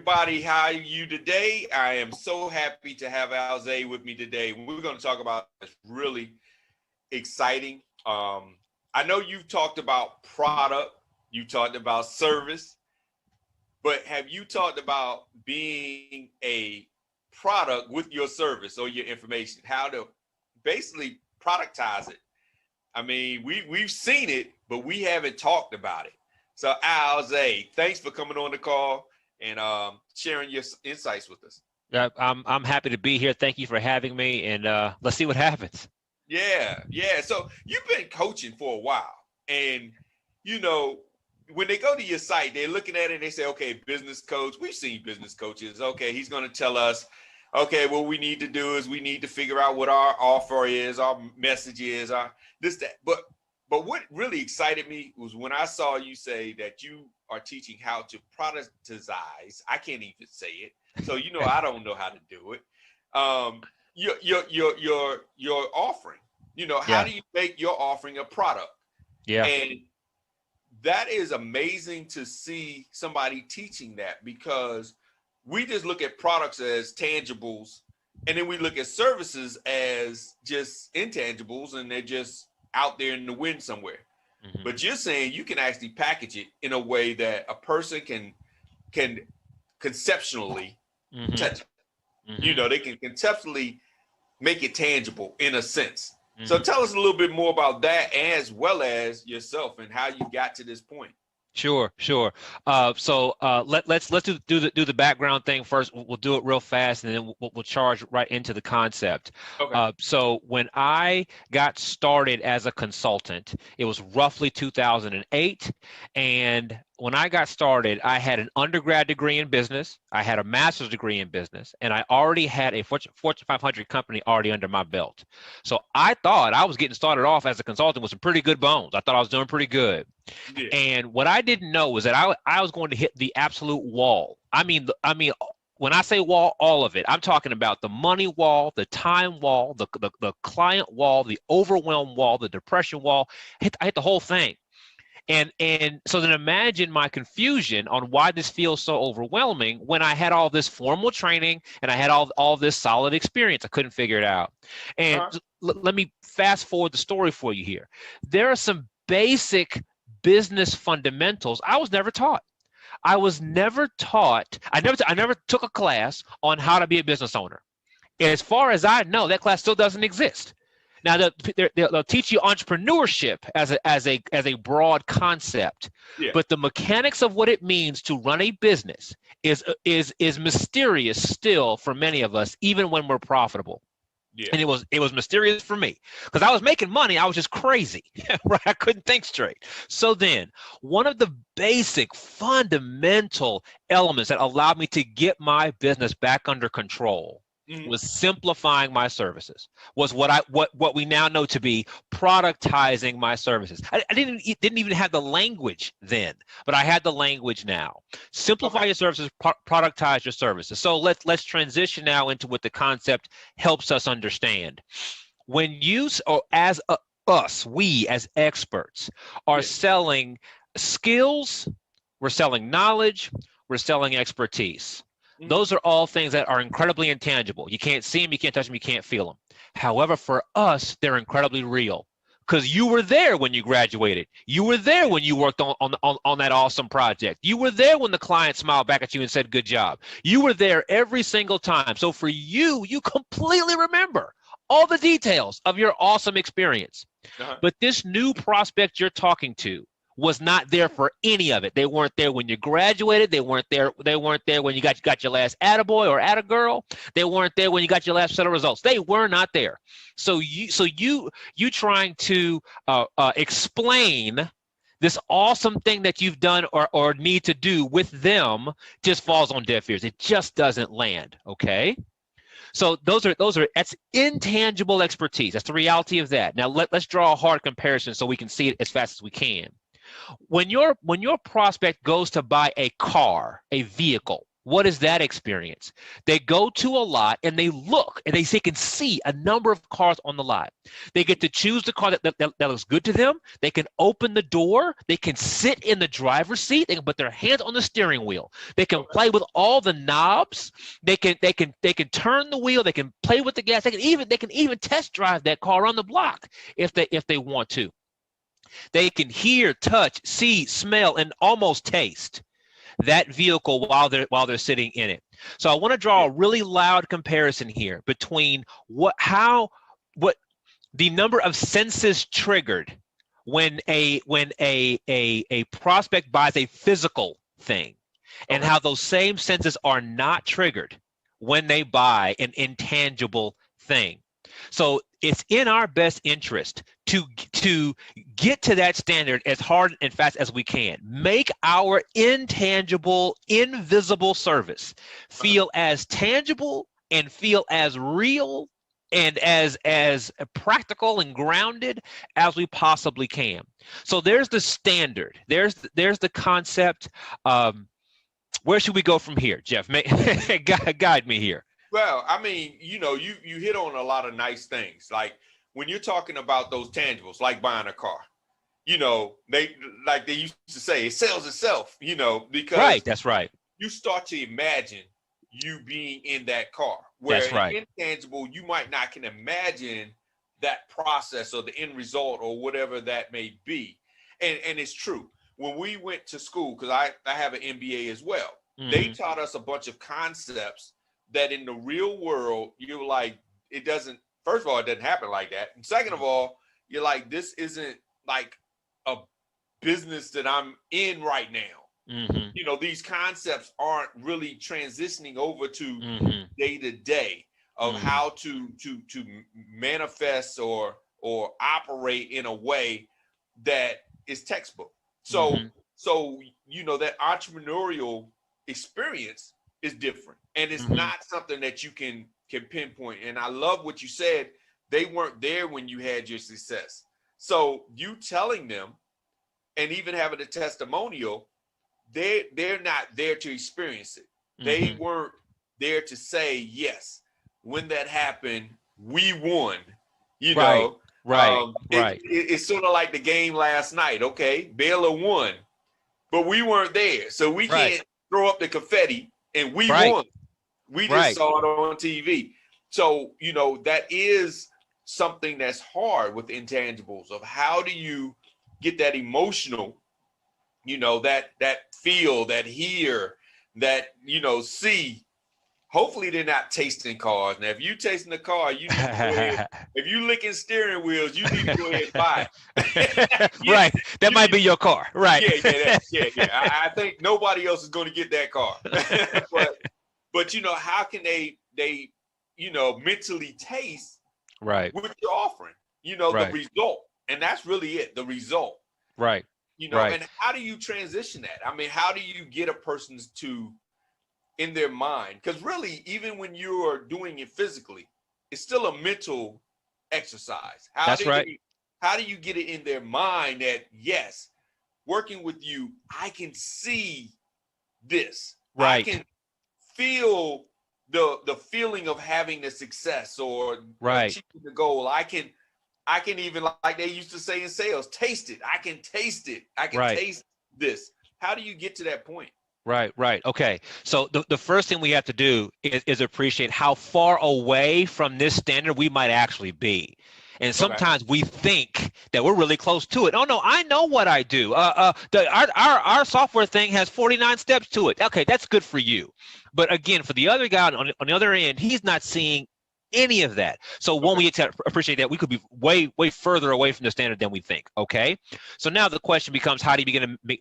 everybody. How are you today? I am so happy to have Alze with me today. We're going to talk about this really exciting. I know you've talked about product, you talked about service, but have you talked about being a product with your service or your information? How to basically productize it. I mean, we've seen it, but we haven't talked about it. So Alze, thanks for coming on the call and sharing your insights with us. Yeah, I'm happy to be here. Thank you for having me, and let's see what happens. Yeah. So you've been coaching for a while, and you know when they go to your site, they're looking at it and they say, "Okay, business coach." We've seen business coaches. Okay, he's going to tell us, "Okay, what we need to do is we need to figure out what our offer is, our message is, our this that." But what really excited me was when I saw you say that you are teaching how to productize. I can't even say it, so I don't know how to do it. Your offering. How do you make your offering a product? Yeah. And that is amazing to see somebody teaching that, because we just look at products as tangibles, and then we look at services as just intangibles, and they're just out there in the wind somewhere. Mm-hmm. But you're saying you can actually package it in a way that a person can conceptually touch it. Mm-hmm. They can conceptually make it tangible in a sense. Mm-hmm. So tell us a little bit more about that, as well as yourself and how you got to this point. Sure. Let's do the background thing first. We'll do it real fast, and then we'll charge right into the concept. Okay. So when I got started as a consultant, it was roughly 2008, and when I got started, I had an undergrad degree in business, I had a master's degree in business, and I already had a Fortune 500 company already under my belt. So I thought I was getting started off as a consultant with some pretty good bones. I thought I was doing pretty good. Yeah. And what I didn't know was that I was going to hit the absolute wall. I mean, when I say wall, all of it, I'm talking about the money wall, the time wall, the client wall, the overwhelm wall, the depression wall. I hit the whole thing. And so then imagine my confusion on why this feels so overwhelming when I had all this formal training and I had all this solid experience. I couldn't figure it out. And let me fast forward the story for you here. There are some basic business fundamentals I was never taught. I never took a class on how to be a business owner. As far as I know, that class still doesn't exist. Now they'll teach you entrepreneurship as a broad concept, yeah. But the mechanics of what it means to run a business is mysterious still for many of us, even when we're profitable. Yeah. And it was mysterious for me because I was making money. I was just crazy, right? I couldn't think straight. So then, one of the basic fundamental elements that allowed me to get my business back under control was simplifying my services, was what we now know to be productizing my services. I didn't even have the language then, but I had the language now. Simplify your services, productize your services. So let's transition now into what the concept helps us understand. When you, or as we as experts are selling skills, we're selling knowledge, we're selling expertise. Those are all things that are incredibly intangible. You can't see them, you can't touch them, you can't feel them. However, for us, they're incredibly real because you were there when you graduated. You were there when you worked on that awesome project. You were there when the client smiled back at you and said, "Good job." You were there every single time. So for you, you completely remember all the details of your awesome experience. But this new prospect you're talking to was not there for any of it. They weren't there when you graduated. They weren't there when you got your last attaboy or attagirl. They weren't there when you got your last set of results. They were not there. So you trying to explain this awesome thing that you've done or need to do with them just falls on deaf ears. It just doesn't land. Okay. So that's intangible expertise. That's the reality of that. Now let's draw a hard comparison so we can see it as fast as we can. When your prospect goes to buy a car, a vehicle, What is that experience? They go to a lot and they look and they can see a number of cars on the lot. They get to choose the car that looks good to them. They can open the door. They can sit in the driver's seat. They can put their hands on the steering wheel. They can play with all the knobs. They can turn the wheel. They can play with the gas. They can even test drive that car on the block if they want to. They can hear, touch, see, smell, and almost taste that vehicle while they're sitting in it. So I want to draw a really loud comparison here between what the number of senses triggered when a prospect buys a physical thing, and how those same senses are not triggered when they buy an intangible thing. So it's in our best interest to get to that standard as hard and fast as we can. Make our intangible, invisible service feel as tangible and feel as real and as practical and grounded as we possibly can. So there's the standard. There's the concept. Where should we go from here, Jeff? Guide me here. Well, I mean, you hit on a lot of nice things. Like when you're talking about those tangibles, like buying a car, they used to say, it sells itself, because right, that's right. You start to imagine you being in that car. Where that's right. Intangible, you might not can imagine that process or the end result or whatever that may be. And it's true. When we went to school, because I have an MBA as well, they taught us a bunch of concepts that in the real world, you're like, first of all, it doesn't happen like that. And second of all, you're like, this isn't like a business that I'm in right now. These concepts aren't really transitioning over to day to day of how to manifest or operate in a way that is textbook. So that entrepreneurial experience is different, and it's not something that you can pinpoint. And I love what you said. They weren't there when you had your success. So you telling them, and even having a testimonial, they're not there to experience it. They weren't there to say, yes, when that happened, we won. Right. It's sort of like the game last night. Okay, Baylor won, but we weren't there, so we can't throw up the confetti. And we won. We just saw it on TV. So, that is something that's hard with intangibles of how do you get that emotional, that feel, that hear, that, see. Hopefully they're not tasting cars. Now, if you tasting the car, you need to go ahead. If you licking steering wheels, you need to go ahead and buy it. Right. That might be your car. Right. Yeah. I think nobody else is going to get that car. but how can they mentally taste what you're offering? The result. And that's really it, the result. Right. And how do you transition that? I mean, how do you get a person to in their mind? Because really, even when you are doing it physically, it's still a mental exercise. How do you get it in their mind that, yes, working with you, I can see this. I can feel the feeling of having the success or achieving the goal. I can even, like they used to say in sales, taste it. I can taste it. I can taste this. How do you get to that point? Right. Okay. So the first thing we have to do is appreciate how far away from this standard we might actually be. And sometimes we think that we're really close to it. Oh no, I know what I do. Our software thing has 49 steps to it. Okay, that's good for you. But again, for the other guy on the other end, he's not seeing any of that. So when we get to appreciate that, we could be way further away from the standard than we think. Okay. So now the question becomes, how do you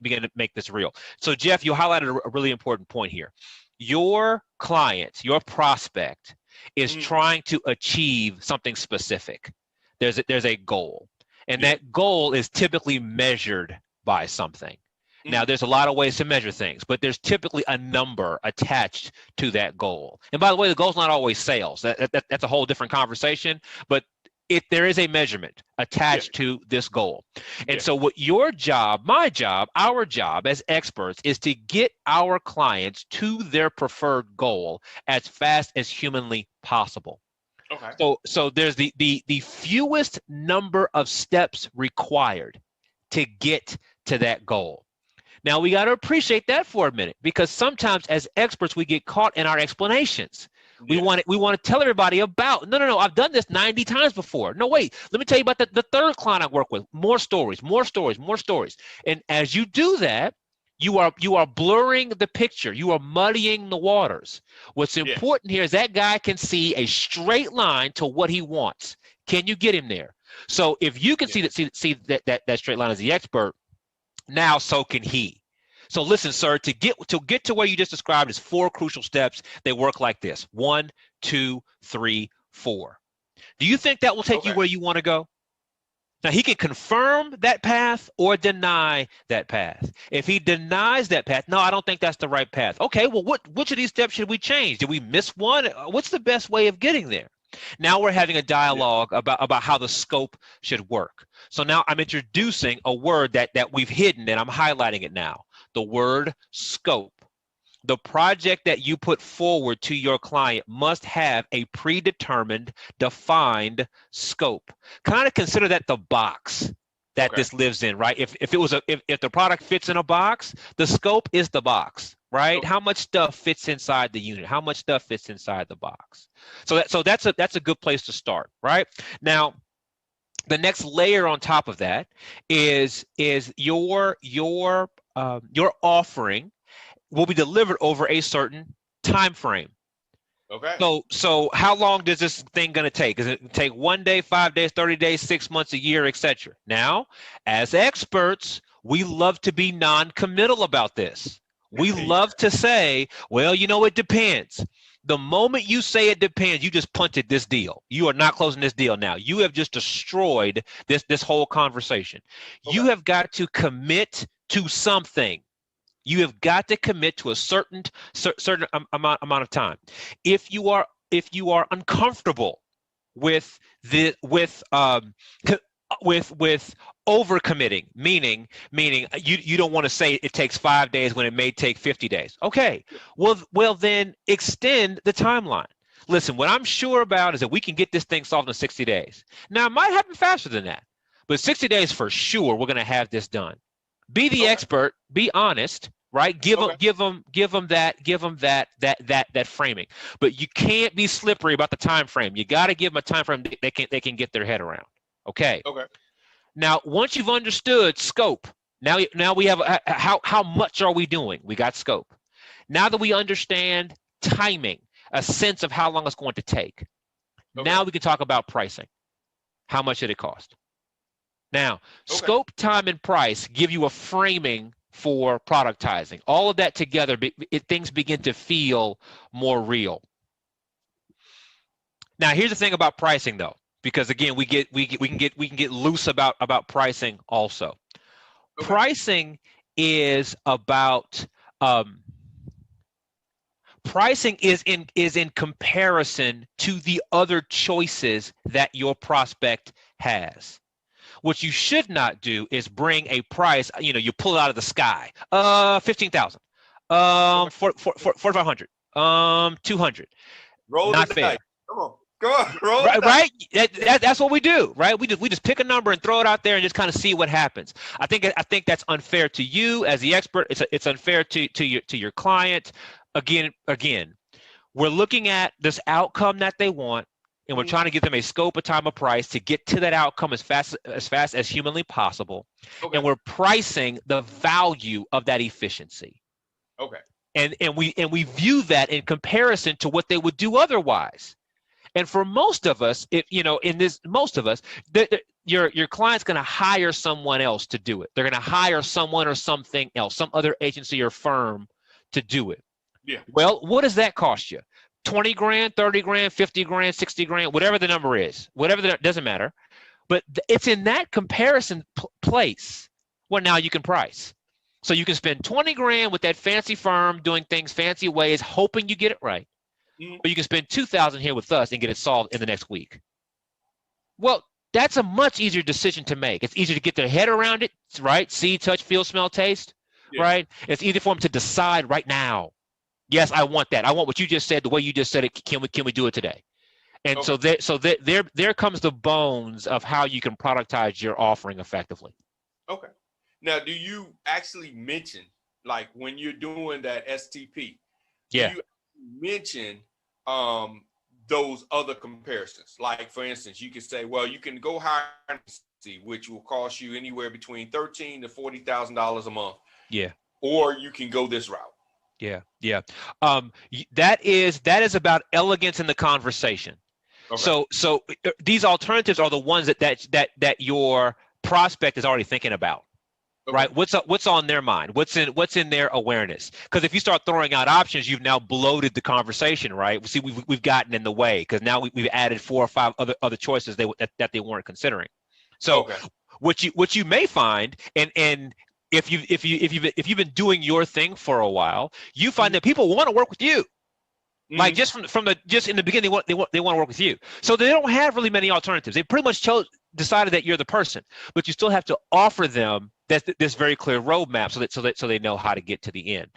begin to make this real? So Jeff, you highlighted a really important point here. Your client, your prospect is trying to achieve something specific. There's a goal, and that goal is typically measured by something. Now, there's a lot of ways to measure things, but there's typically a number attached to that goal. And by the way, the goal's not always sales. That's a whole different conversation. But there is a measurement attached to this goal. And Yeah. so what your job, my job, our job as experts is to get our clients to their preferred goal as fast as humanly possible. Okay. So there's the fewest number of steps required to get to that goal. Now we got to appreciate that for a minute, because sometimes as experts we get caught in our explanations. We want to tell everybody about, no, I've done this 90 times before. No, wait, let me tell you about the third client I work with. More stories. And as you do that, you are blurring the picture. You are muddying the waters. What's important here is that guy can see a straight line to what he wants. Can you get him there? So if you can see that straight line as the expert, now so can he. So listen, sir, to get to where you just described is 4 crucial steps. They work like this: 1, 2, 3, 4. Do you think that will take you where you want to go? Now, he can confirm that path or deny that path. If he denies that path, no, I don't think that's the right path. Okay, well, which of these steps should we change? Did we miss one? What's the best way of getting there? Now we're having a dialogue about how the scope should work. So now I'm introducing a word that we've hidden, and I'm highlighting it now. The word scope. The project that you put forward to your client must have a predetermined, defined scope. Kind of consider that the box that this lives in, right? If the product fits in a box, the scope is the box, right? How much stuff fits inside the unit? How much stuff fits inside the box? So that's a good place to start, right? Now, the next layer on top of that is your offering will be delivered over a certain time frame. Okay. So how long does this thing going to take? Is it take 1 day, 5 days, 30 days, 6 months, a year, etc.? Now, as experts, we love to be non-committal about this. We love to say, well, it depends. The moment you say it depends, you just punted this deal. You are not closing this deal now. You have just destroyed this whole conversation. You have got to commit to something. You have got to commit to a certain amount of time. If you are uncomfortable with overcommitting, meaning you don't want to say it takes 5 days when it may take 50 days. Okay, well then extend the timeline. Listen, what I'm sure about is that we can get this thing solved in 60 days. Now, it might happen faster than that, but 60 days for sure we're going to have this done. Be the expert. Be honest. Right? Give them that framing. But you can't be slippery about the time frame. You got to give them a time frame they can get their head around. Okay. Now, once you've understood scope, now we have how much are we doing? We got scope. Now that we understand timing, a sense of how long it's going to take. Now we can talk about pricing. How much did it cost? Now, scope, time, and price give you a framing for productizing. All of that together, things begin to feel more real. Now, here's the thing about pricing, though, because again, we can get loose about pricing also. Pricing is about pricing is in comparison to the other choices that your prospect has. What you should not do is bring a price, you pull it out of the sky. 15,000, 4,500, 200. Roll not the fair. dice. Come on, roll right? That's what we do, right? We just pick a number and throw it out there and just kind of see what happens. I think that's unfair to you as the expert. It's unfair to your client. Again, we're looking at this outcome that they want, and we're trying to give them a scope, a time, a price to get to that outcome as fast as humanly possible. And we're pricing the value of that efficiency. And we view that in comparison to what they would do otherwise. And for most of us, your client's going to hire someone else to do it. They're going to hire someone or something else, some other agency or firm to do it. Yeah. Well, what does that cost you? 20 grand, 30 grand, 50 grand, 60 grand, whatever the number is, doesn't matter. But it's in that comparison place where now you can price. So you can spend 20 grand with that fancy firm doing things fancy ways, hoping you get it right. Or you can spend 2,000 here with us and get it solved in the next week. Well, that's a much easier decision to make. It's easier to get their head around it, right? See, touch, feel, smell, taste, Yeah. right? It's easy for them to decide right now. Yes, I want that. I want what you just said, the way you just said it. Can we do it today? And Okay. there comes the bones of how you can productize your offering effectively. Okay. Now, do you actually mention, like when you're doing that STP, do Yeah. you mention those other comparisons? Like, for instance, you could say, well, you can go hire an agency, which will cost you anywhere between $13,000 to $40,000 a month. Yeah. Or you can go this route. Yeah. Yeah. That is about elegance in the conversation. Okay. So these alternatives are the ones that your prospect is already thinking about. Okay. Right? What's on their mind? What's in their awareness? Because if you start throwing out options, you've now bloated the conversation, right? See, we've gotten in the way because now we've added 4 or 5 other choices that they weren't considering. So Okay. what you may find, and if you've been doing your thing for a while, you find that people want to work with you. Like just just in the beginning, they want to work with you. So they don't have really many alternatives. They pretty much decided that you're the person, but you still have to offer them this very clear roadmap so they know how to get to the end.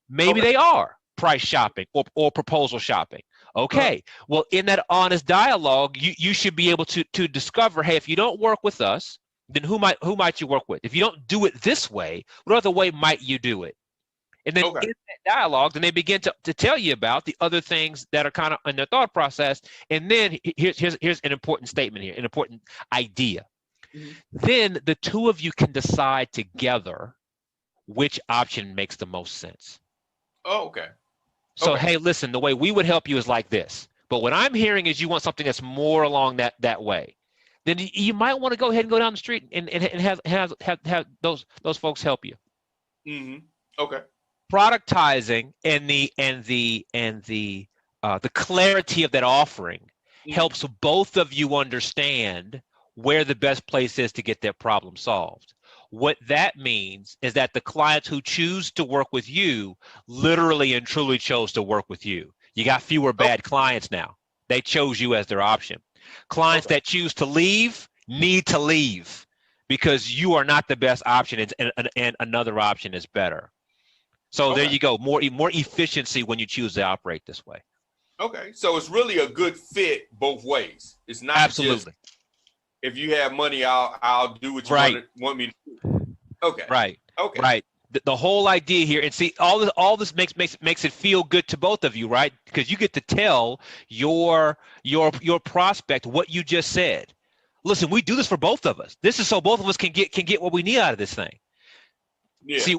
Maybe they are price shopping or proposal shopping. Okay. Well, in that honest dialogue, you should be able to discover, hey, if you don't work with us, then who might you work with? If you don't do it this way, what other way might you do it? And then in that dialogue, then they begin to tell you about the other things that are kind of in their thought process. And then here's an important statement here, an important idea. Then the two of you can decide together which option makes the most sense. Oh, okay. So, hey, listen, the way we would help you is like this. But what I'm hearing is you want something that's more along that way. Then you might want to go ahead and go down the street and have those folks help you. Okay. Productizing and the clarity of that offering helps both of you understand where the best place is to get that problem solved. What that means is that the clients who choose to work with you literally and truly chose to work with you. You got fewer bad clients now. They chose you as their option. Clients that choose to leave need to leave because you are not the best option and another option is better. So there you go, more efficiency when you choose to operate this way. Okay, so it's really a good fit both ways. It's not absolutely just if you have money, I'll do what you want me to do. Okay. Right. Okay. Right. The whole idea here, and see, all this makes it feel good to both of you, right? Because you get to tell your prospect what you just said. Listen, we do this for both of us. This is so both of us can get what we need out of this thing. Yeah. See,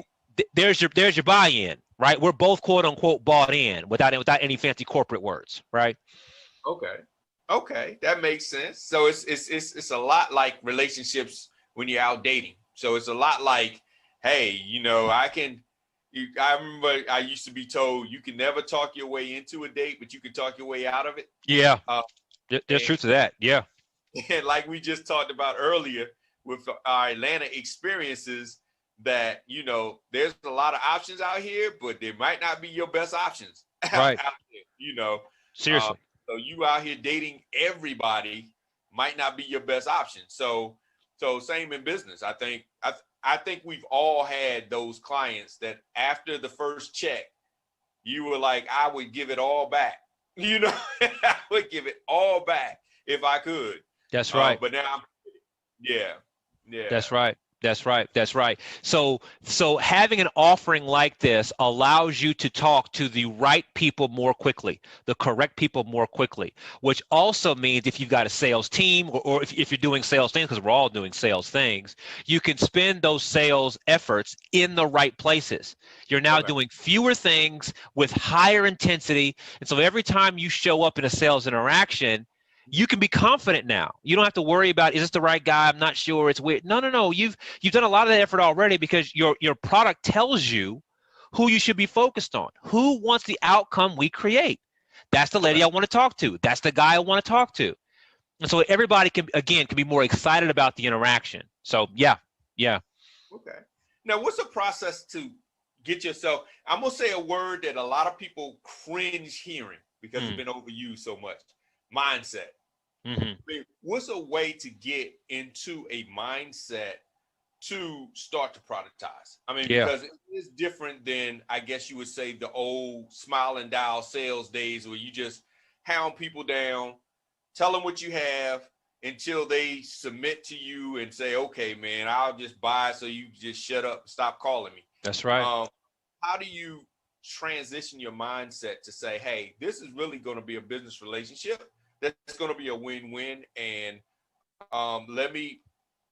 there's your buy-in, right? We're both quote unquote bought in without any fancy corporate words, right? Okay, that makes sense. So it's a lot like relationships when you're out dating. So it's a lot like, hey, I remember I used to be told you can never talk your way into a date, but you can talk your way out of it. Yeah, there's truth to that. Yeah. And like we just talked about earlier with our Atlanta experiences, that there's a lot of options out here, but they might not be your best options. Right. Out there, Seriously. So you out here dating everybody might not be your best option. So same in business. I think we've all had those clients that after the first check, you were like, I would give it all back. I would give it all back if I could. That's right. But now, yeah. That's right. So having an offering like this allows you to talk to the right people more quickly, the correct people more quickly, which also means if you've got a sales team or if you're doing sales things, because we're all doing sales things, you can spend those sales efforts in the right places. You're now doing fewer things with higher intensity. And so every time you show up in a sales interaction, you can be confident now. You don't have to worry about, is this the right guy? I'm not sure. It's weird. No. You've done a lot of that effort already because your product tells you who you should be focused on. Who wants the outcome we create? That's the lady I want to talk to. That's the guy I want to talk to. And so everybody can be more excited about the interaction. So yeah. Okay. Now, what's the process to get yourself? I'm gonna say a word that a lot of people cringe hearing because it's been overused so much. Mindset. Mm-hmm. I mean, what's a way to get into a mindset to start to productize? I mean, Yeah. because it is different than, I guess you would say, the old smile and dial sales days where you just hound people down, tell them what you have until they submit to you and say, okay, man, I'll just buy, so you just shut up and stop calling me. That's right. How do you transition your mindset to say, hey, this is really going to be a business relationship that's going to be a win-win, and let me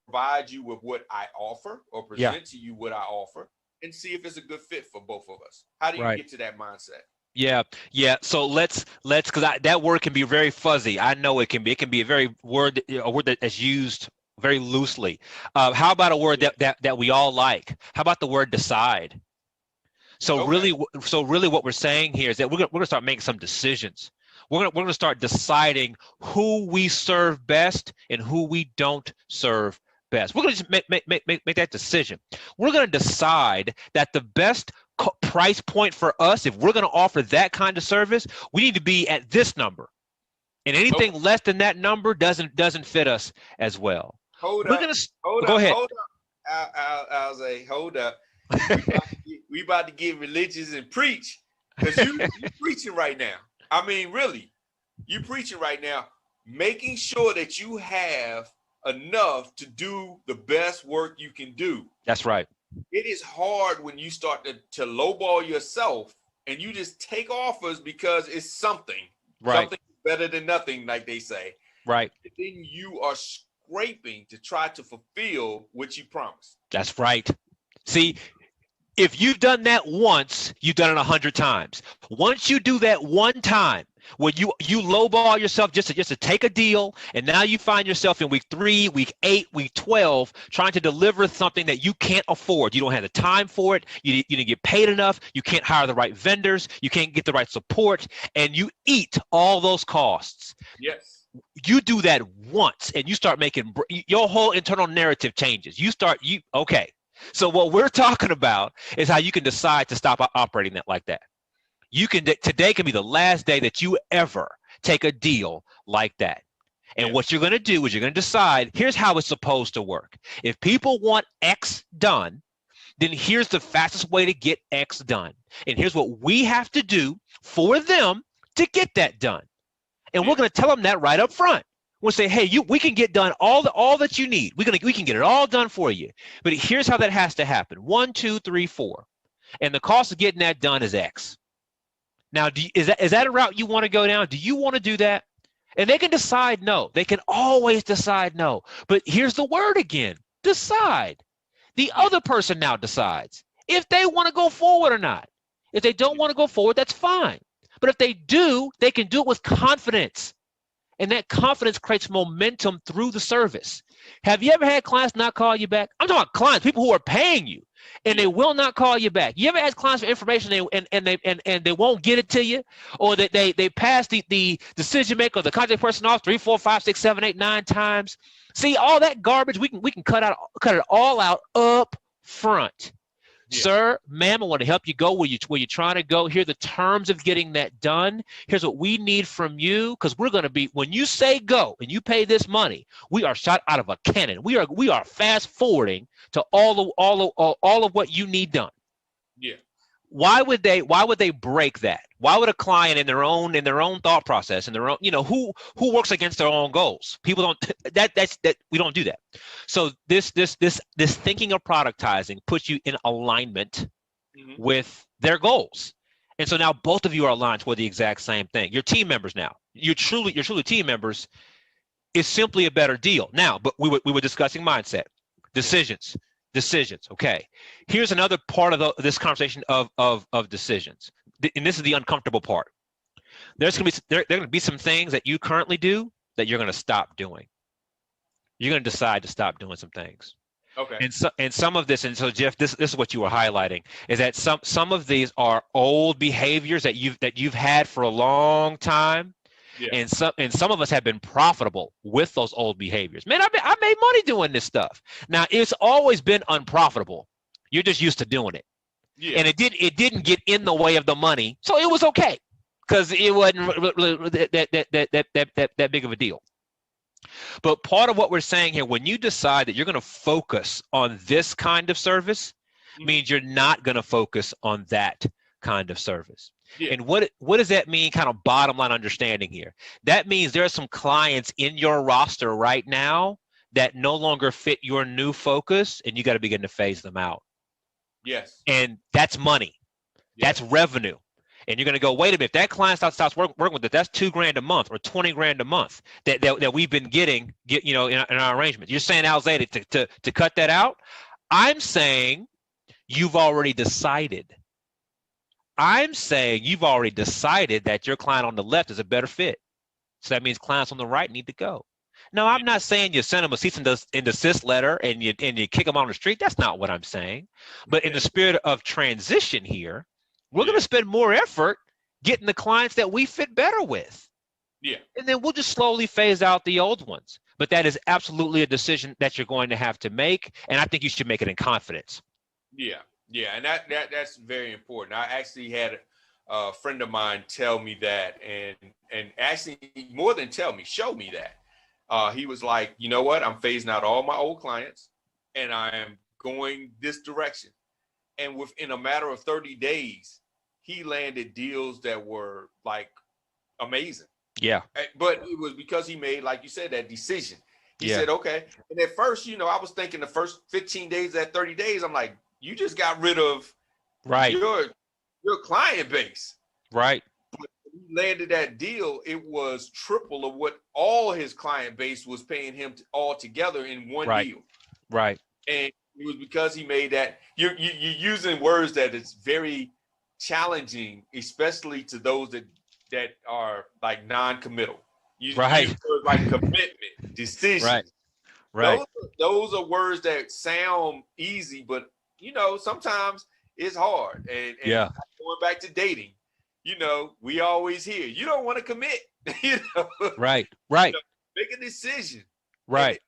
provide you with what I offer, or Yeah. present to you what I offer, and see if it's a good fit for both of us. How do you Right. get to that mindset? Yeah, yeah. So let's because that word can be very fuzzy. I know it can be. It can be a word that is used very loosely. How about a word that we all like? How about the word decide? So Okay. really, what we're saying here is that we're gonna start making some decisions. We're gonna start deciding who we serve best and who we don't serve best. We're gonna just make that decision. We're gonna decide that the best price point for us, if we're gonna offer that kind of service, we need to be at this number, and anything less than that number doesn't fit us as well. Hold We're up, gonna hold go up, ahead. hold up. I'll say, hold up. We about to get religious and preach, because you preaching right now. I mean, really, you preaching right now, making sure that you have enough to do the best work you can do. That's right. It is hard when you start to lowball yourself and you just take offers because it's something. Right. Something better than nothing, like they say. Right. And then you are scraping to try to fulfill what you promised. That's right. See, if you've done that once, you've done it 100 times. Once you do that one time, when you lowball yourself just to take a deal, and now you find yourself in week 3, week 8, week 12, trying to deliver something that you can't afford. You don't have the time for it. You didn't get paid enough. You can't hire the right vendors. You can't get the right support, and you eat all those costs. Yes. You do that once, and you start making your whole internal narrative changes. Okay. So what we're talking about is how you can decide to stop operating that like that. Today can be the last day that you ever take a deal like that. And what you're going to do is you're going to decide, here's how it's supposed to work. If people want X done, then here's the fastest way to get X done. And here's what we have to do for them to get that done. And we're going to tell them that right up front. We'll say, hey, we can get done all that you need. We can get it all done for you. But here's how that has to happen. 1, 2, 3, 4. And the cost of getting that done is X. Now, is that a route you want to go down? Do you want to do that? And they can decide no. They can always decide no. But here's the word again. Decide. The other person now decides if they want to go forward or not. If they don't want to go forward, that's fine. But if they do, they can do it with confidence. And that confidence creates momentum through the service. Have you ever had clients not call you back? I'm talking about clients, people who are paying you, and they will not call you back. You ever ask clients for information and they won't get it to you, or that they pass the decision maker or the contact person off 3, 4, 5, 6, 7, 8, 9 times? See, all that garbage we can cut it all out up front. Yeah. Sir, ma'am, I want to help you go where you're trying to go. Here are the terms of getting that done. Here's what we need from you, because we're going to be, when you say go and you pay this money, we are shot out of a cannon. We are fast forwarding to all of what you need done. Yeah. Why would they break that? Why would a client in their own thought process, in their own, who works against their own goals? People don't that we don't do that. So this thinking of productizing puts you in alignment with their goals. And so now both of you are aligned for the exact same thing. You're team members now. You're truly team members. Is simply a better deal. Now, but we were discussing mindset, decisions. Okay, here's another part of this conversation of decisions, and this is the uncomfortable part. There are going to be some things that you currently do that you're going to stop doing. You're going to decide to stop doing some things. Okay. And some of this, and so Jeff, this is what you were highlighting, is that some of these are old behaviors that you've had for a long time. Yeah. And some of us have been profitable with those old behaviors. Man, I made money doing this stuff. Now, it's always been unprofitable. You're just used to doing it. Yeah. And it didn't get in the way of the money, so it was okay, because it wasn't that big of a deal. But part of what we're saying here, when you decide that you're going to focus on this kind of service, means you're not going to focus on that kind of service. Yeah. And what does that mean, kind of bottom line understanding here? That means there are some clients in your roster right now that no longer fit your new focus, and you got to begin to phase them out. Yes. And that's money. Yes. That's revenue. And you're going to go, wait a minute, if that client stops working with it, that's $2,000 a month or $20,000 a month that we've been getting in our arrangement. You're saying, Alzay, to cut that out? I'm saying you've already decided. I'm saying you've already decided that your client on the left is a better fit. So that means clients on the right need to go. No, I'm not saying you send them a cease and desist letter and you kick them on the street. That's not what I'm saying. But in the spirit of transition here, we're going to spend more effort getting the clients that we fit better with. Yeah. And then we'll just slowly phase out the old ones. But that is absolutely a decision that you're going to have to make. And I think you should make it in confidence. Yeah. Yeah. And that's very important. I actually had a friend of mine tell me that, and actually more than tell me, show me that. He was like, you know what? I'm phasing out all my old clients and I am going this direction. And within a matter of 30 days, he landed deals that were like amazing. Yeah. But it was because he made, like you said, that decision. He said, okay. And at first, I was thinking the first 15 days, that 30 days, I'm like, you just got rid of your client base. Right. But when he landed that deal, it was triple of what all his client base was paying him all together in one deal. Right. And it was because he made that. You're using words that is very challenging, especially to those that are like non-committal. You use words like commitment, decision. Right. Those are words that sound easy, but sometimes it's hard. And going back to dating, we always hear you don't want to commit. Right. Make a decision. Right.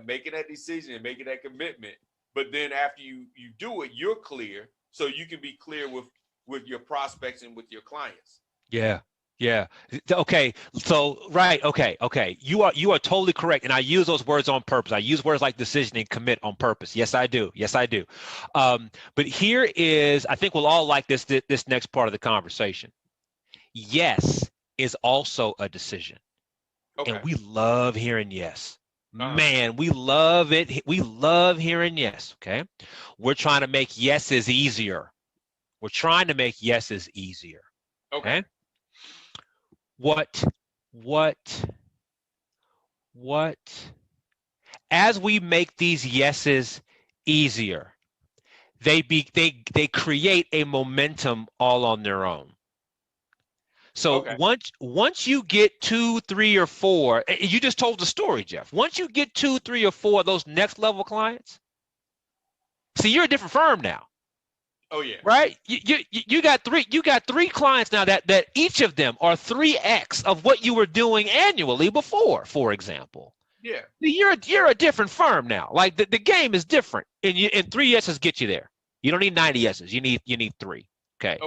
Making that decision and making that commitment. But then after you do it, you're clear, so you can be clear with your prospects and with your clients. Yeah. Okay. So Okay. You are totally correct, and I use those words on purpose. I use words like decision and commit on purpose. Yes, I do. But here is, I think we'll all like this next part of the conversation. Yes is also a decision, and we love hearing yes. Man, we love it. We love hearing yes. Okay. We're trying to make yeses easier. Okay. What as we make these yeses easier, they create a momentum all on their own. So once you get 2, 3, or 4, you just told the story, Jeff. Once you get 2, 3, or 4 of those next level clients, see, you're a different firm now. Oh yeah. Right? You got 3 clients now that each of them are 3x of what you were doing annually before, for example. Yeah. You're a different firm now. Like the game is different. And 3 yeses get you there. You don't need 90 yeses. You need 3. Okay.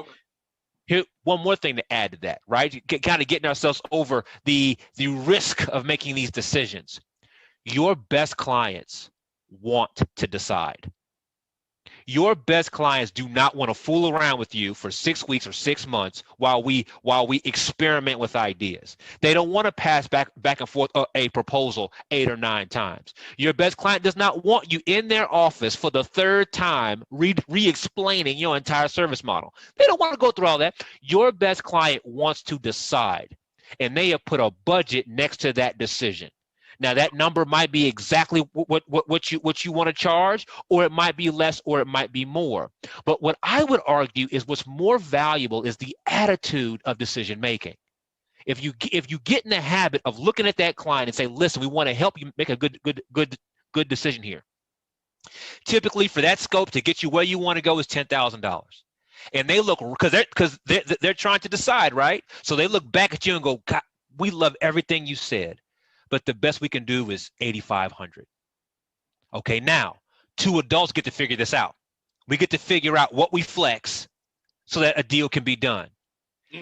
Here, one more thing to add to that, right? Kind of getting ourselves over the risk of making these decisions. Your best clients want to decide. Your best clients do not want to fool around with you for 6 weeks or 6 months while we experiment with ideas. They don't want to pass back and forth a proposal 8 or 9 times. Your best client does not want you in their office for the 3rd time re-explaining your entire service model. They don't want to go through all that. Your best client wants to decide, and they have put a budget next to that decision. Now that number might be exactly what you want to charge, or it might be less, or it might be more. But what I would argue is what's more valuable is the attitude of decision making. If you get in the habit of looking at that client and say, listen, we want to help you make a good decision here. Typically, for that scope to get you where you want to go is $10,000. And they look, because they're trying to decide, right? So they look back at you and go, God, we love everything you said, but the best we can do is $8,500. Okay, now 2 adults get to figure this out. We get to figure out what we flex so that a deal can be done.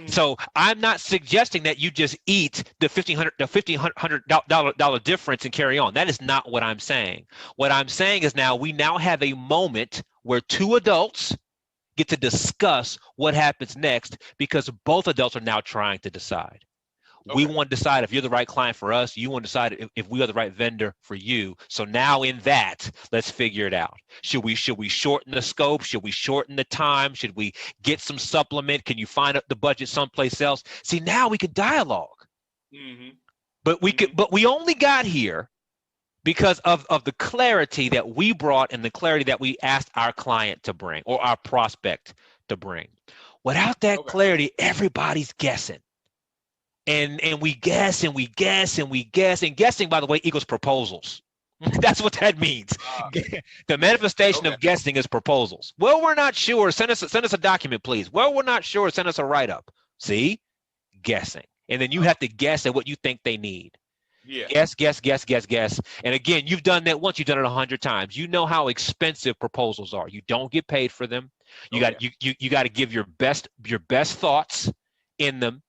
So I'm not suggesting that you just eat the $1,500 difference and carry on. That is not what I'm saying. What I'm saying is we now have a moment where two adults get to discuss what happens next, because both adults are now trying to decide. We want to decide if you're the right client for us. You want to decide if we are the right vendor for you. So now in that, let's figure it out. Should we shorten the scope? Should we shorten the time? Should we get some supplement? Can you find the budget someplace else? See, now we can dialogue. But we only got here because of the clarity that we brought and the clarity that we asked our client to bring, or our prospect to bring. Without that clarity, everybody's guessing. And we guess and we guess and we guess. And guessing, by the way, equals proposals. That's what that means. The manifestation of guessing is proposals. Well, we're not sure. Send us a document, please. Well, we're not sure. Send us a write-up. See? Guessing. And then you have to guess at what you think they need. Guess. And again, you've done that once. You've done it 100 times. You know how expensive proposals are. You don't get paid for them. You got to give your best thoughts in them.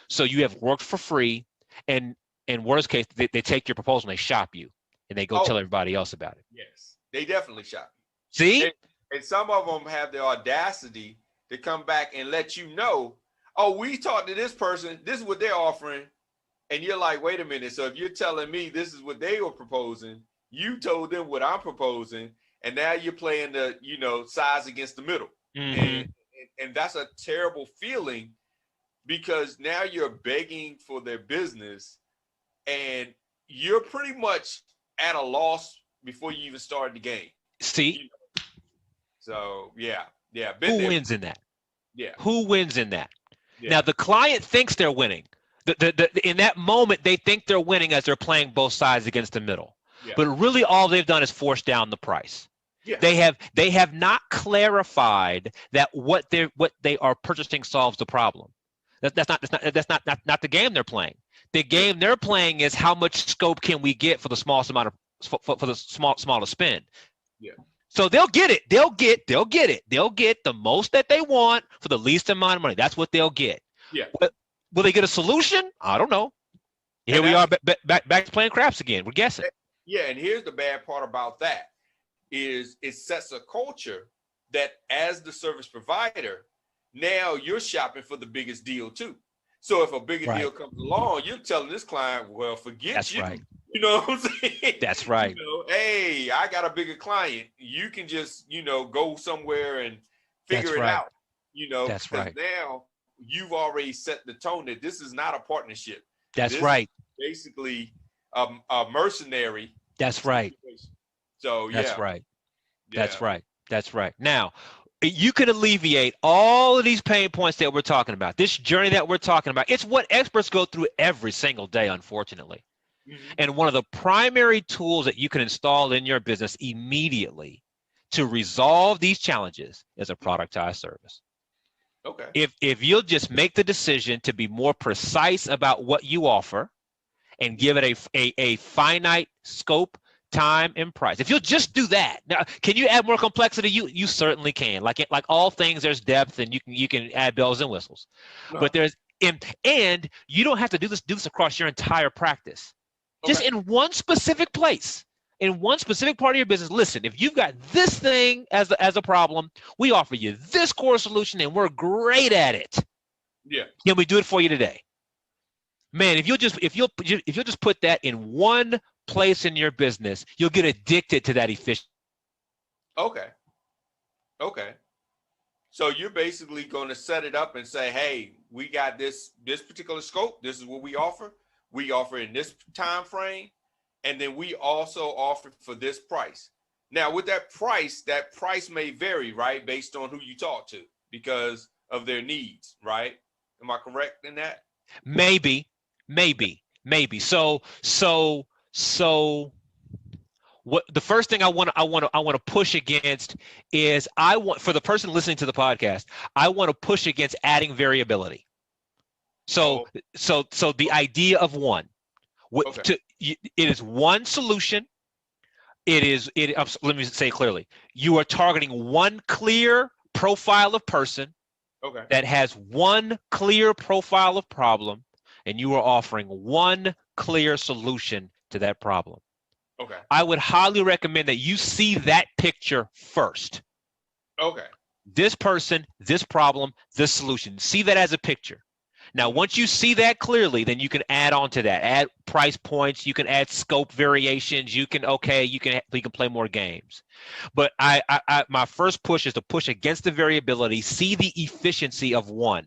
So you have worked for free, and in worst case, they take your proposal and they shop you, and they go tell everybody else about it. Yes, they definitely shop you. See? And some of them have the audacity to come back and let you know, oh, we talked to this person, this is what they're offering. And you're like, wait a minute. So if you're telling me this is what they were proposing, you told them what I'm proposing, and now you're playing the, size against the middle. And that's a terrible feeling, because now you're begging for their business and you're pretty much at a loss before you even started the game. See? So, yeah. Who wins in that? Yeah. Who wins in that? Yeah. Now, the client thinks they're winning. In that moment, they think they're winning as they're playing both sides against the middle. Yeah. But really all they've done is force down the price. Yeah. They have not clarified that what they are purchasing solves the problem. That's not the game they're playing. The game they're playing is how much scope can we get for the smallest amount of for the smallest spend. Yeah. So they'll get it. They'll get it. They'll get the most that they want for the least amount of money. That's what they'll get. Yeah. But will they get a solution? I don't know. Here we are back to playing craps again. We're guessing. Yeah, and here's the bad part about that is it sets a culture that as the service provider, now you're shopping for the biggest deal too. So if a bigger deal comes along, you're telling this client, well, forget That's you. Right. You know what I'm saying? That's right. Hey, I got a bigger client. You can just, go somewhere and figure it out. That's right. Now you've already set the tone that this is not a partnership. That's right. Basically a mercenary. That's right. So yeah. That's right. Yeah. That's right. That's right. Now, you can alleviate all of these pain points that we're talking about. This journey that we're talking about, it's what experts go through every single day, unfortunately. Mm-hmm. And one of the primary tools that you can install in your business immediately to resolve these challenges is a productized service. Okay. If you'll just make the decision to be more precise about what you offer and give it a finite scope, time, and price. If you'll just do that. Now, can you add more complexity? You certainly can. Like all things, there's depth, and you can add bells and whistles. No. But there's and you don't have to do this across your entire practice. Okay. Just in one specific place, in one specific part of your business. Listen, if you've got this thing as a problem, we offer you this core solution, and we're great at it. Yeah. Can we do it for you today? Man, if you'll just put that in one place in your business, you'll get addicted to that efficiency. Okay. So you're basically going to set it up and say, hey, we got this particular scope. This is what we offer. We offer in this time frame. And then we also offer for this price. Now, with that price may vary, right? Based on who you talk to because of their needs, right? Am I correct in that? Maybe. So what the first thing I want to push against is for the person listening to the podcast, I want to push against adding variability. So the idea of one, it is one solution. Let me say clearly, you are targeting one clear profile of person Okay. that has one clear profile of problem, and you are offering one clear solution to that problem. Okay. I would highly recommend that you see that picture first. Okay. This person, this problem, this solution. See that as a picture. Now, once you see that clearly, then you can add on to that. Add price points. You can add scope variations. You can play more games. But my first push is to push against the variability. See the efficiency of one.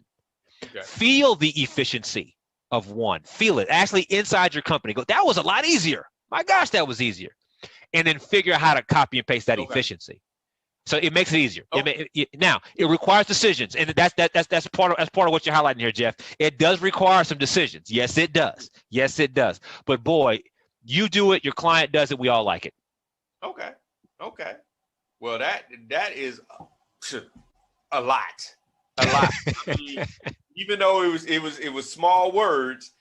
Okay. Feel the efficiency of one. Feel it actually inside your company. Go, that was a lot easier. My gosh, that was easier. And then figure out how to copy and paste that efficiency. So it makes it easier. Okay. Now it requires decisions, and that's part of what you're highlighting here, Jeff. It does require some decisions. Yes, it does. Yes, it does. But boy, you do it, your client does it. We all like it. Okay. Okay. Well, that is a lot. A lot. I mean, even though it was small words,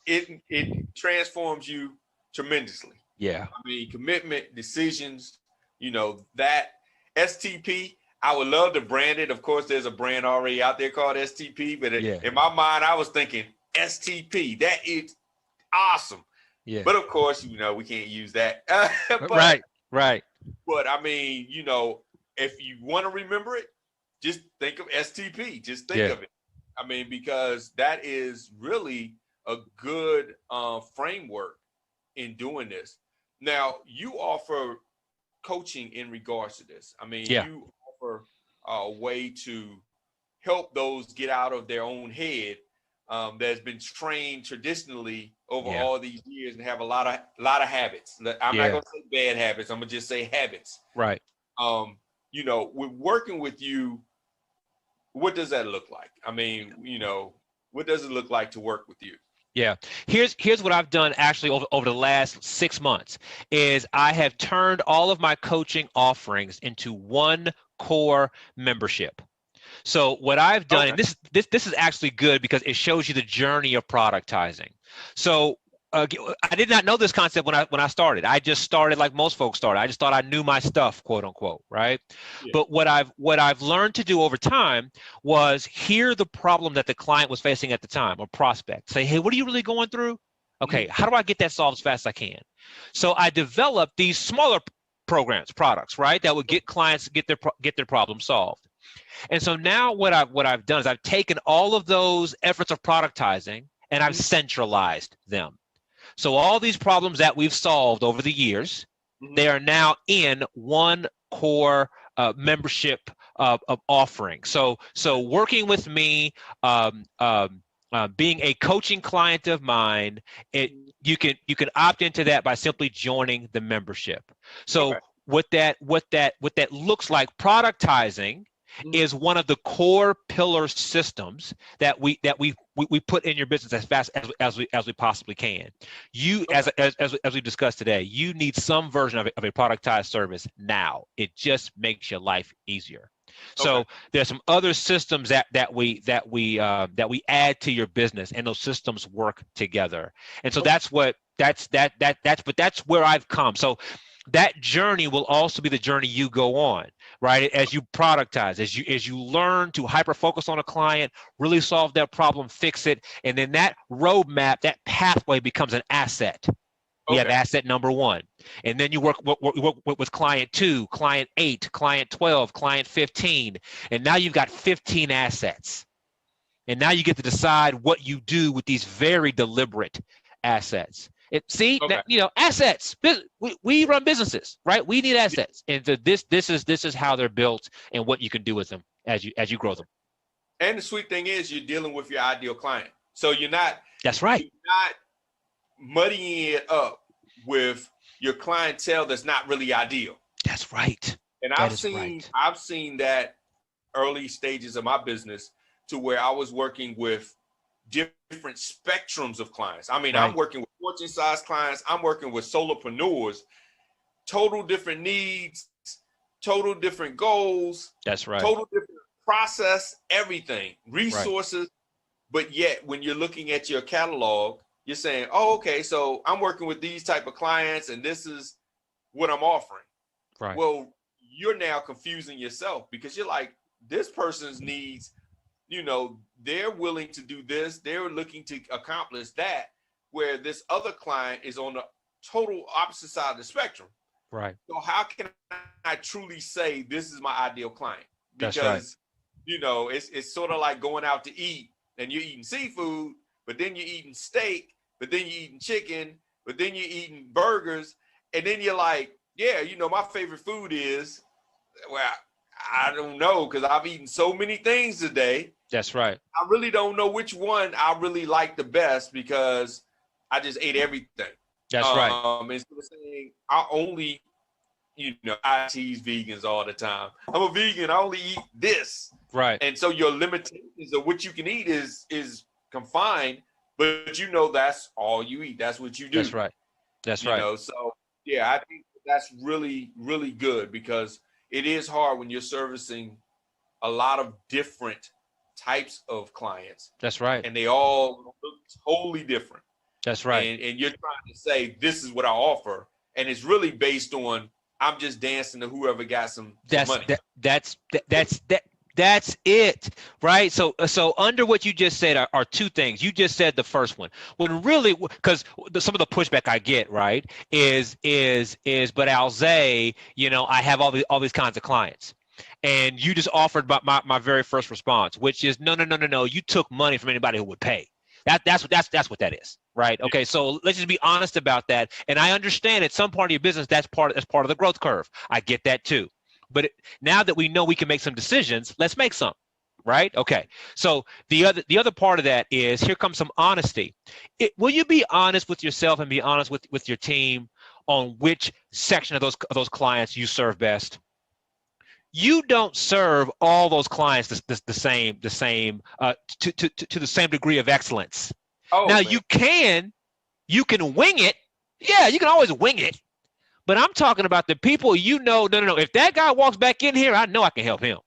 it transforms you tremendously. Yeah. I mean, commitment, decisions, that STP, I would love to brand it. Of course, there's a brand already out there called STP, but in my mind, I was thinking STP. That is awesome. Yeah. But of course, we can't use that. Right. But I mean, if you want to remember it, just think of STP. Just think of it. I mean, because that is really a good framework in doing this. Now, you offer coaching in regards to this. I mean, you offer a way to help those get out of their own head that's been trained traditionally over all these years and have a lot of habits. I'm not going to say bad habits. I'm going to just say habits. Right. With working with you, what does that look like? I mean, what does it look like to work with you? Yeah. Here's what I've done actually over the last 6 months is I have turned all of my coaching offerings into one core membership. So what I've done, and this is actually good because it shows you the journey of productizing. So I did not know this concept when I started. I just started like most folks started. I just thought I knew my stuff, quote unquote, right? Yeah. But what I've learned to do over time was hear the problem that the client was facing at the time, or prospect. Say, hey, what are you really going through? Okay, how do I get that solved as fast as I can? So I developed these smaller programs, products, right, that would get clients get their problem solved. And so now what I've done is I've taken all of those efforts of productizing and I've centralized them. So all these problems that we've solved over the years, they are now in one core membership offering. So working with me, being a coaching client of mine, you can opt into that by simply joining the membership. So what that looks like, productizing is one of the core pillar systems that we put in your business as fast as we possibly can. You as we discussed today, you need some version of a productized service now. It just makes your life easier. So there's some other systems that we add to your business, and those systems work together. And so that's where I've come. So that journey will also be the journey you go on, right? As you productize, as you learn to hyper focus on a client, really solve their problem, fix it, and then that roadmap, that pathway becomes an asset. We have asset number 1, and then you work with client 2, client 8, client 12, client 15, and now you've got 15 assets. And now you get to decide what you do with these very deliberate assets. Assets. We run businesses, right? We need assets, and so this is how they're built and what you can do with them as you grow them. And the sweet thing is, you're dealing with your ideal client, so you're not. That's right. You're not muddying it up with your clientele that's not really ideal. That's right. And I've seen that early stages of my business to where I was working with different spectrums of clients. I mean, I'm working with fortune-sized clients. I'm working with solopreneurs, total different needs, total different goals. That's right. Total different process, everything, resources. Right. But yet, when you're looking at your catalog, you're saying, oh, okay, so I'm working with these type of clients, and this is what I'm offering. Right. Well, you're now confusing yourself because you're like, this person's needs you know, they're willing to do this. They're looking to accomplish that, where this other client is on the total opposite side of the spectrum. Right. So how can I truly say this is my ideal client? That's right. Because, you know, it's sort of like going out to eat and you're eating seafood, but then you're eating steak, but then you're eating chicken, but then you're eating burgers. And then you're like, yeah, you know, my favorite food is, well, I don't know, because I've eaten so many things today. That's right. I really don't know which one I really like the best because I just ate everything. That's right. Instead of saying I only, you know, I tease vegans all the time. I'm a vegan. I only eat this. Right. And so your limitations of what you can eat is confined, but you know that's all you eat. That's what you do. That's right. That's right. You know, so yeah, I think that's really, really good because it is hard when you're servicing a lot of different types of clients. That's right. And they all look totally different. That's right. And you're trying to say, this is what I offer. And it's really based on, I'm just dancing to whoever got some money. That's it, right? So under what you just said are two things. You just said the first one. When really, because some of the pushback I get, right, is but Alzay, you know, I have all these kinds of clients. And you just offered my very first response, which is no. You took money from anybody who would pay. That's what that is, right? Okay, so let's just be honest about that. And I understand at some part of your business that's part of the growth curve. I get that too. But now that we know we can make some decisions, let's make some, right? Okay. So the other part of that is here comes some honesty. Will you be honest with yourself and be honest with your team on which section of those clients you serve best? You don't serve all those clients the same to the same degree of excellence. Now man. you can wing it. Yeah, you can always wing it. But I'm talking about the people you know. No. If that guy walks back in here, I know I can help him.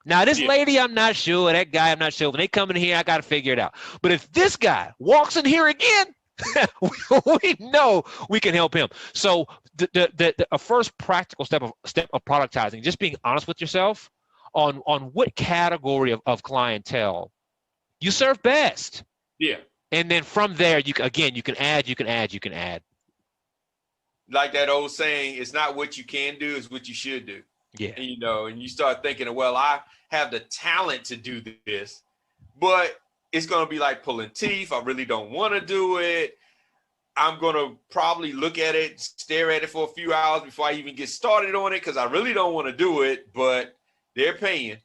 Now, this lady, I'm not sure. That guy, I'm not sure. When they come in here, I got to figure it out. But if this guy walks in here again, we know we can help him. So the first practical step of productizing, just being honest with yourself on what category of clientele you serve best. Yeah. And then from there, you can add. Like that old saying, it's not what you can do, it's what you should do. Yeah. And, you know, and you start thinking, well, I have the talent to do this, but it's going to be like pulling teeth. I really don't want to do it. I'm going to probably look at it, stare at it for a few hours before I even get started on it because I really don't want to do it, but they're paying,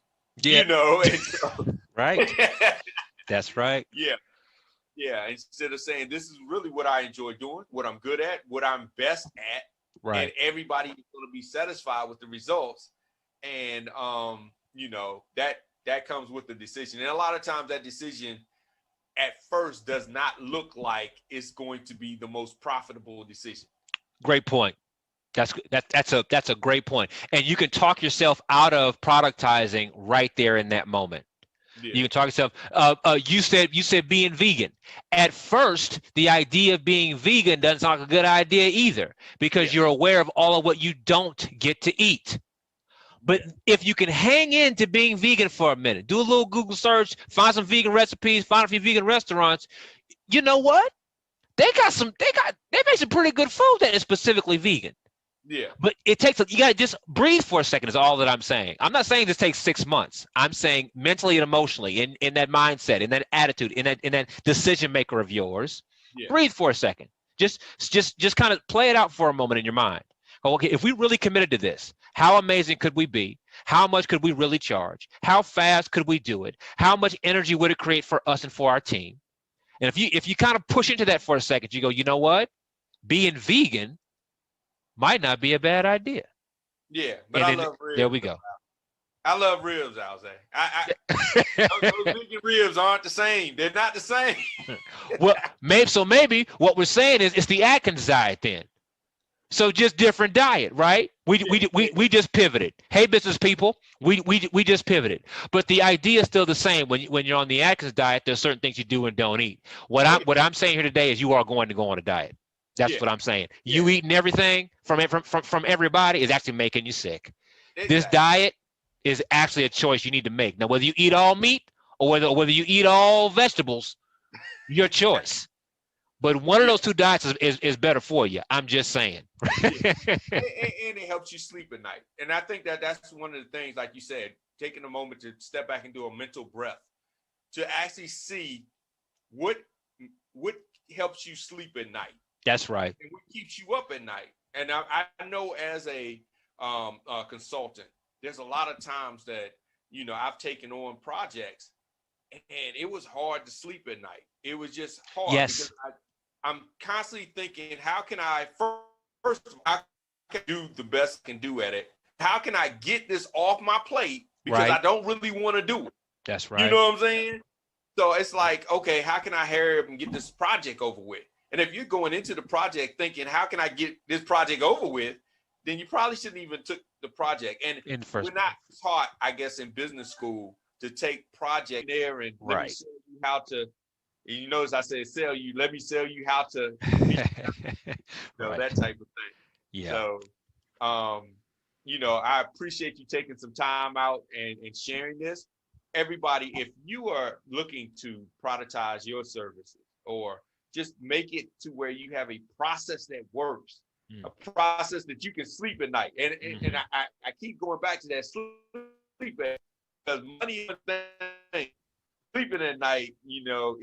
you know. And so, right. That's right. Yeah. Yeah, instead of saying this is really what I enjoy doing, what I'm good at, what I'm best at, right. And everybody is going to be satisfied with the results. And, you know, that comes with the decision. And a lot of times that decision at first does not look like it's going to be the most profitable decision. Great point. That's a great point. And you can talk yourself out of productizing right there in that moment. Yeah. You can talk yourself. You said being vegan. At first, the idea of being vegan doesn't sound like a good idea either, because you're aware of all of what you don't get to eat. But if you can hang in to being vegan for a minute, do a little Google search, find some vegan recipes, find a few vegan restaurants. You know what? They make some pretty good food that is specifically vegan. Yeah. But it takes, you got to just breathe for a second is all that I'm saying. I'm not saying this takes 6 months. I'm saying mentally and emotionally in that mindset, in that attitude, in that decision maker of yours, breathe for a second. Just kind of play it out for a moment in your mind. Okay, if we really committed to this, how amazing could we be? How much could we really charge? How fast could we do it? How much energy would it create for us and for our team? And if you kind of push into that for a second, you go, you know what? Being vegan might not be a bad idea. Yeah, but I love ribs. There we go. I love ribs, Alzay. Those vegan ribs aren't the same. They're not the same. Well, maybe what we're saying is it's the Atkins diet then. So just different diet, right? We just pivoted. Hey, business people, we just pivoted. But the idea is still the same. When you're on the Atkins diet, there's certain things you do and don't eat. What I'm saying here today is you are going to go on a diet. That's what I'm saying. You eating everything from everybody is actually making you sick. Exactly. This diet is actually a choice you need to make. Now, whether you eat all meat or whether you eat all vegetables, your choice. But one of those two diets is better for you. I'm just saying. Yeah. And it helps you sleep at night. And I think that's one of the things, like you said, taking a moment to step back and do a mental breath to actually see what helps you sleep at night. That's right. And what keeps you up at night. And I know as a consultant, there's a lot of times that, you know, I've taken on projects and it was hard to sleep at night. It was just hard. Yes. Because I'm constantly thinking, how can I first of all, how can I do the best I can do at it? How can I get this off my plate? Because I don't really want to do it. That's right. You know what I'm saying? So it's like, okay, how can I hurry up and get this project over with? And if you're going into the project thinking, how can I get this project over with? Then you probably shouldn't even took the project. And we're not taught, I guess, in business school to take project there and let me show you how to. And you notice I said sell you. Let me sell you how to, that type of thing. Yeah. So, you know, I appreciate you taking some time out and sharing this. Everybody, if you are looking to productize your services or just make it to where you have a process that works, a process that you can sleep at night. And I keep going back to that sleep because money is a thing. Sleeping at night, you know,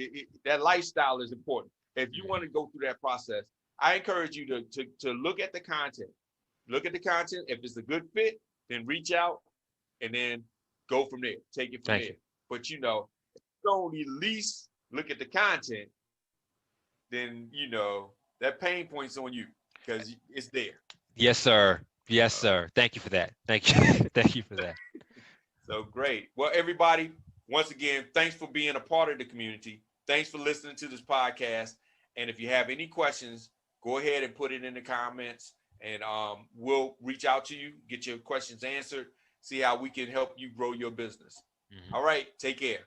that lifestyle is important. If you want to go through that process, I encourage you to look at the content. Look at the content. If it's a good fit, then reach out and then go from there. Take it from there. But, you know, if you don't at least look at the content, then, you know, that pain point's on you because it's there. Yes, sir. Yes, sir. Thank you for that. Thank you. Thank you for that. So great. Well, everybody, once again, thanks for being a part of the community. Thanks for listening to this podcast. And if you have any questions, go ahead and put it in the comments and we'll reach out to you, get your questions answered, see how we can help you grow your business. All right. Take care.